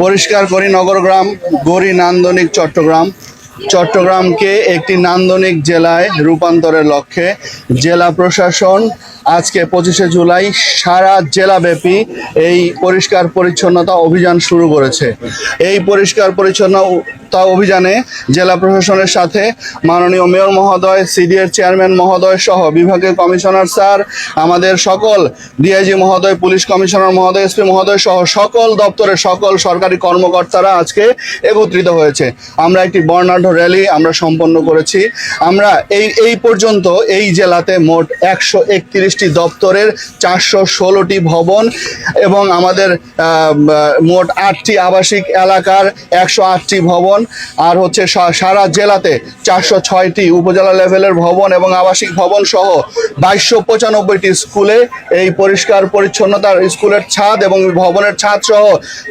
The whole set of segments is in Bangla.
পরিষ্কার করি নগরগ্রাম, গড়ি নান্দনিক চট্টগ্রাম। চট্টগ্রামকে একটি নান্দনিক জেলায় রূপান্তরের লক্ষ্যে জেলা প্রশাসন আজকে 25শে জুলাই সারা জেলাব্যাপী এই পরিষ্কার পরিচ্ছন্নতা অভিযান শুরু করেছে। এই পরিষ্কার পরিচ্ছন্নতা অভিযানে জেলা প্রশাসনের সাথে মাননীয় মেয়র মহোদয়, সিডিএর চেয়ারম্যান মহোদয় সহ বিভাগীয় কমিশনার স্যার, আমাদের সকল ডিআইজি মহোদয়, পুলিশ কমিশনার মহোদয়, এসপি মহোদয় সহ সকল দপ্তরের সকল সরকারি কর্মকর্তারা আজকে একত্রিত হয়েছে। আমরা একটি বর্ণাঢ্য র্যালি আমরা সম্পন্ন করেছি। আমরা এই পর্যন্ত এই জেলাতে মোট 131টি দপ্তরের 416টি ভবন এবং আমাদের মোট 8টি আবাসিক এলাকার 108টি ভবন, আর হচ্ছে সারা জেলাতে 406টি উপজেলা লেভেলের ভবন এবং আবাসিক ভবন সহ 2295টি স্কুলে এই পরিষ্কার পরিচ্ছন্নতার স্কুলের ছাদ এবং ভবনের ছাদ সহ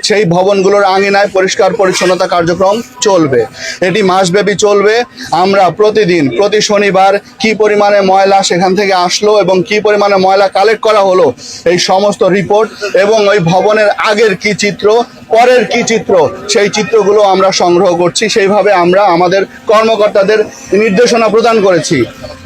সেই ভবনগুলোর আঙিনায় পরিষ্কার পরিচ্ছন্নতা কার্যক্রম চলবে। এটি মাসব্যাপী চলবে। আমরা প্রতিদিন প্রতি শনিবার কি পরিমাণে ময়লা সেখান থেকে আসলো এবং কি পরিমাণে ময়লা কালেক্ট করা হলো এই সমস্ত রিপোর্ট এবং ওই ভবনের আগের কি চিত্র, পরের কি চিত্র, সেই চিত্রগুলো আমরা সংগ্রহ করছি। সেইভাবে আমরা আমাদের কর্মকর্তাদের নির্দেশনা প্রদান করেছি।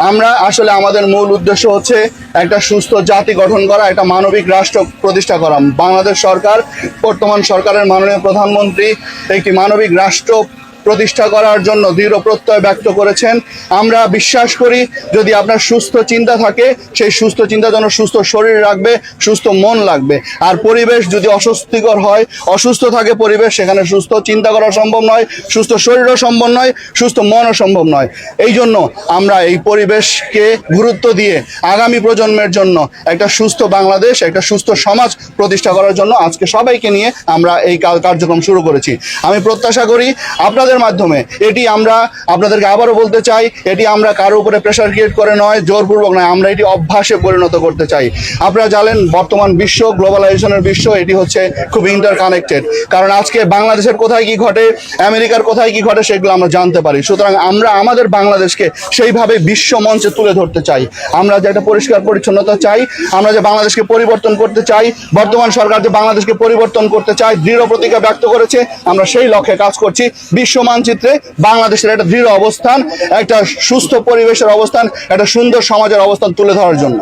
আমরা আসলে আমাদের মূল উদ্দেশ্য হচ্ছে একটা সুস্থ জাতি গঠন করা, একটা মানবিক রাষ্ট্র প্রতিষ্ঠা করা। বাংলাদেশ সরকার, বর্তমান সরকারের মাননীয় প্রধানমন্ত্রী একটি মানবিক রাষ্ট্র প্রতিষ্ঠা করার জন্য দৃঢ় প্রত্যয় ব্যক্ত করেছেন। আমরা বিশ্বাস করি যদি আপনার সুস্থ চিন্তা থাকে, সেই সুস্থ চিন্তা যেন সুস্থ শরীর রাখবে, সুস্থ মন লাগবে। আর পরিবেশ যদি অস্বস্তিকর হয়, অসুস্থ থাকে পরিবেশ, সেখানে সুস্থ চিন্তা করা সম্ভব নয়, সুস্থ শরীরও সম্ভব নয়, সুস্থ মনও সম্ভব নয়। এই জন্য আমরা এই পরিবেশকে গুরুত্ব দিয়ে আগামী প্রজন্মের জন্য একটা সুস্থ বাংলাদেশ, একটা সুস্থ সমাজ প্রতিষ্ঠা করার জন্য আজকে সবাইকে নিয়ে আমরা এই কার্যক্রম শুরু করেছি। আমি প্রত্যাশা করি আপনাদের মাধ্যমে এটি আমরা আপনাদেরকে আবারও বলতে চাই, এটি আমরা কারো উপরে প্রেশার ক্রিয়েট করে নয়, জোরপূর্বক নয়, আমরা এটি অভ্যাসে পরিণত করতে চাই। আপনারা জানেন বর্তমান বিশ্ব, গ্লোবালাইজেশনের বিশ্ব, এটি হচ্ছে খুব ইন্টারকানেক্টেড। কারণ আজকে বাংলাদেশের কোথায় কি ঘটে, আমেরিকার কোথায় কি ঘটে, সেগুলো আমরা জানতে পারি। সুতরাং আমরা আমাদের বাংলাদেশকে সেইভাবে বিশ্ব মঞ্চে তুলে ধরতে চাই। আমরা যে একটা পরিষ্কার পরিচ্ছন্নতা চাই, আমরা যে বাংলাদেশকে পরিবর্তন করতে চাই, বর্তমান সরকার যে বাংলাদেশকে পরিবর্তন করতে চায়, দৃঢ় প্রতিজ্ঞা ব্যক্ত করেছে। আমরা সেই লক্ষ্যে কাজ করছি। বিশ্ব মানচিত্রে বাংলাদেশের একটা দৃঢ় অবস্থান, একটা সুস্থ পরিবেশের অবস্থান, একটা সুন্দর সমাজের অবস্থান তুলে ধরার জন্য।